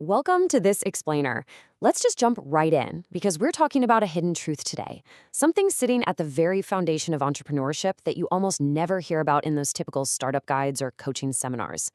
Welcome to This Explainer. Let's just jump right in because we're talking about a hidden truth today. Something sitting at the very foundation of entrepreneurship that you almost never hear about in those typical startup guides or coaching seminars.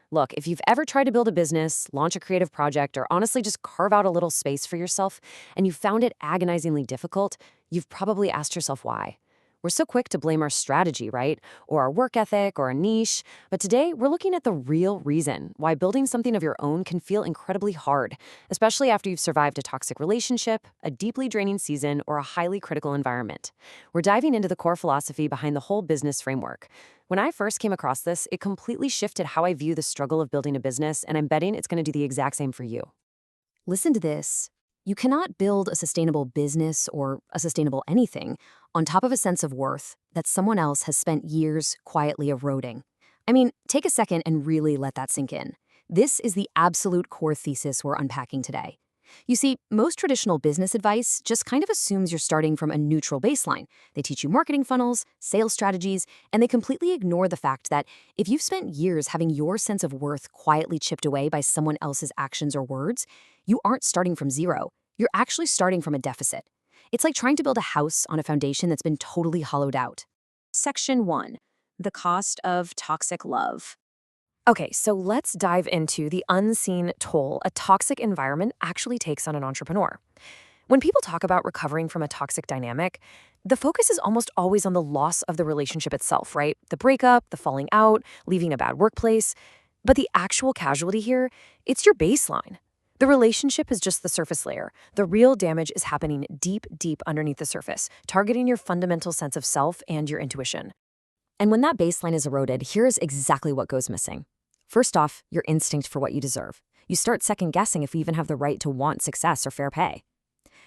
Look, if you've ever tried to build a business, launch a creative project, or honestly just carve out a little space for yourself and you found it agonizingly difficult, you've probably asked yourself why. We're so quick to blame our strategy, right? Or our work ethic or a niche. But today, we're looking at the real reason why building something of your own can feel incredibly hard, especially after you've survived a toxic relationship, a deeply draining season, or a highly critical environment. We're diving into the core philosophy behind the whole business framework. When I first came across this, it completely shifted how I view the struggle of building a business, and I'm betting it's going to do the exact same for you. Listen to this. You cannot build a sustainable business or a sustainable anything on top of a sense of worth that someone else has spent years quietly eroding. I mean, take a second and really let that sink in. This is the absolute core thesis we're unpacking today. You see, most traditional business advice just kind of assumes you're starting from a neutral baseline. They teach you marketing funnels, sales strategies, and they completely ignore the fact that if you've spent years having your sense of worth quietly chipped away by someone else's actions or words, you aren't starting from zero. You're actually starting from a deficit. It's like trying to build a house on a foundation that's been totally hollowed out. Section 1. The cost of toxic love. Okay, so let's dive into the unseen toll a toxic environment actually takes on an entrepreneur. When people talk about recovering from a toxic dynamic, the focus is almost always on the loss of the relationship itself, right? The breakup, the falling out, leaving a bad workplace. But the actual casualty here, it's your baseline. The relationship is just the surface layer. The real damage is happening deep, deep underneath the surface, targeting your fundamental sense of self and your intuition. And when that baseline is eroded, here's exactly what goes missing. First off, your instinct for what you deserve. You start second-guessing if you even have the right to want success or fair pay.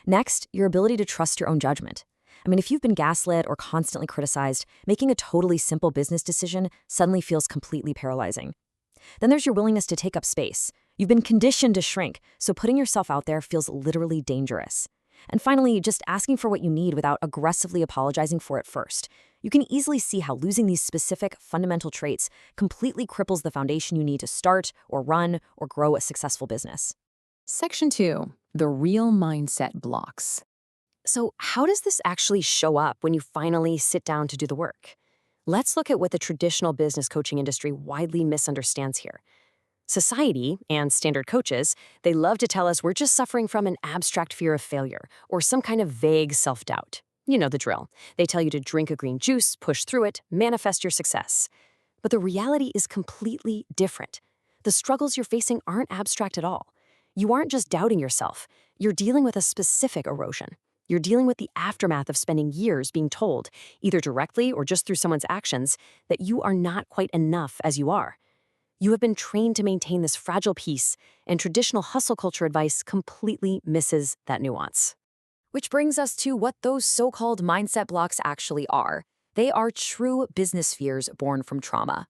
Next, your ability to trust your own judgment. I mean, if you've been gaslit or constantly criticized, making a totally simple business decision suddenly feels completely paralyzing. Then there's your willingness to take up space. You've been conditioned to shrink, so putting yourself out there feels literally dangerous. And finally, just asking for what you need without aggressively apologizing for it first. You can easily see how losing these specific fundamental traits completely cripples the foundation you need to start or run or grow a successful business. Section 2. The real mindset blocks. So how does this actually show up when you finally sit down to do the work? Let's look at what the traditional business coaching industry widely misunderstands here. Society and standard coaches, they love to tell us we're just suffering from an abstract fear of failure or some kind of vague self-doubt. You know the drill. They tell you to drink a green juice, push through it, manifest your success. But the reality is completely different. The struggles you're facing aren't abstract at all. You aren't just doubting yourself. You're dealing with a specific erosion. You're dealing with the aftermath of spending years being told, either directly or just through someone's actions, that you are not quite enough as you are. You have been trained to maintain this fragile peace, and traditional hustle culture advice completely misses that nuance. Which brings us to what those so-called mindset blocks actually are. They are true business fears born from trauma.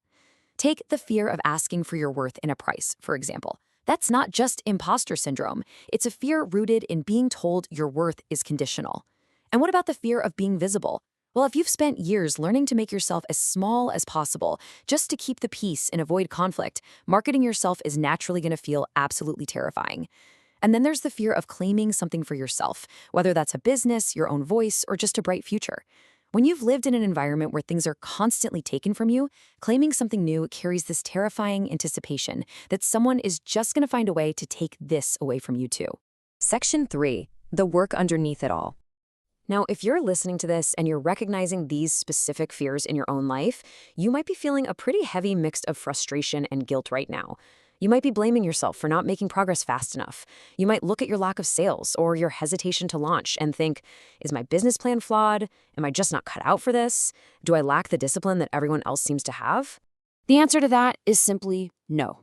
Take the fear of asking for your worth in a price, for example. That's not just imposter syndrome. It's a fear rooted in being told your worth is conditional. And what about the fear of being visible? Well, if you've spent years learning to make yourself as small as possible just to keep the peace and avoid conflict, marketing yourself is naturally going to feel absolutely terrifying. And then there's the fear of claiming something for yourself, whether that's a business, your own voice, or just a bright future. When you've lived in an environment where things are constantly taken from you, claiming something new carries this terrifying anticipation that someone is just going to find a way to take this away from you too. Section 3. The work underneath it all. Now, if you're listening to this and you're recognizing these specific fears in your own life, you might be feeling a pretty heavy mix of frustration and guilt right now. You might be blaming yourself for not making progress fast enough. You might look at your lack of sales or your hesitation to launch and think, is my business plan flawed? Am I just not cut out for this? Do I lack the discipline that everyone else seems to have? The answer to that is simply no.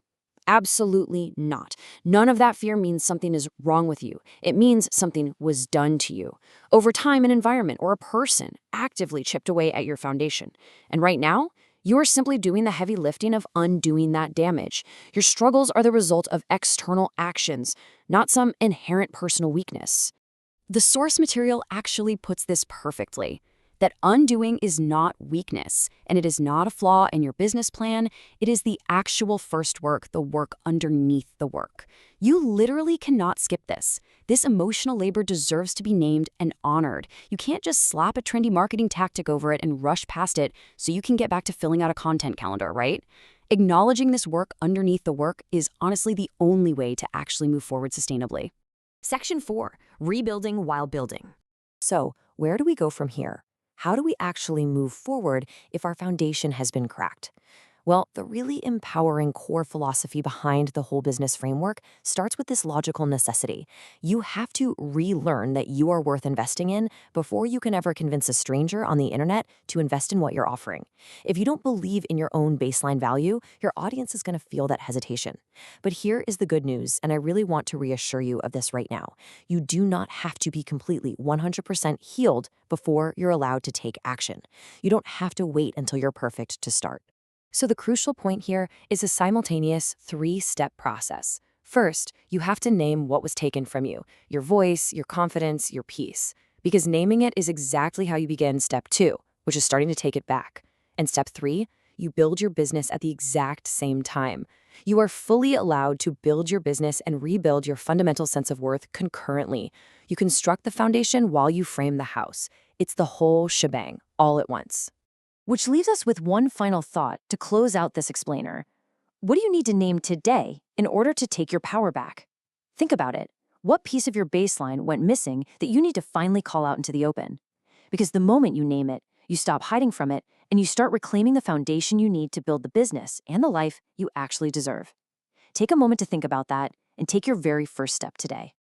Absolutely not. None of that fear means something is wrong with you. It means something was done to you. Over time, an environment or a person actively chipped away at your foundation. And right now, you are simply doing the heavy lifting of undoing that damage. Your struggles are the result of external actions, not some inherent personal weakness. The source material actually puts this perfectly. that undoing is not weakness, and it is not a flaw in your business plan. It is the actual first work, the work underneath the work. You literally cannot skip this. This emotional labor deserves to be named and honored. You can't just slap a trendy marketing tactic over it and rush past it so you can get back to filling out a content calendar, right? Acknowledging this work underneath the work is honestly the only way to actually move forward sustainably. Section 4, rebuilding while building. So, where do we go from here? How do we actually move forward if our foundation has been cracked? Well, the really empowering core philosophy behind the whole business framework starts with this logical necessity. You have to relearn that you are worth investing in before you can ever convince a stranger on the internet to invest in what you're offering. If you don't believe in your own baseline value, your audience is going to feel that hesitation. But here is the good news, and I really want to reassure you of this right now. You do not have to be completely 100% healed before you're allowed to take action. You don't have to wait until you're perfect to start. So the crucial point here is a simultaneous 3-step process. First, you have to name what was taken from you, your voice, your confidence, your peace. Because naming it is exactly how you begin step 2, which is starting to take it back. And step 3, you build your business at the exact same time. You are fully allowed to build your business and rebuild your fundamental sense of worth concurrently. You construct the foundation while you frame the house. It's the whole shebang, all at once. Which leaves us with one final thought to close out this explainer. What do you need to name today in order to take your power back? Think about it. What piece of your baseline went missing that you need to finally call out into the open? Because the moment you name it, you stop hiding from it, and you start reclaiming the foundation you need to build the business and the life you actually deserve. Take a moment to think about that and take your very first step today.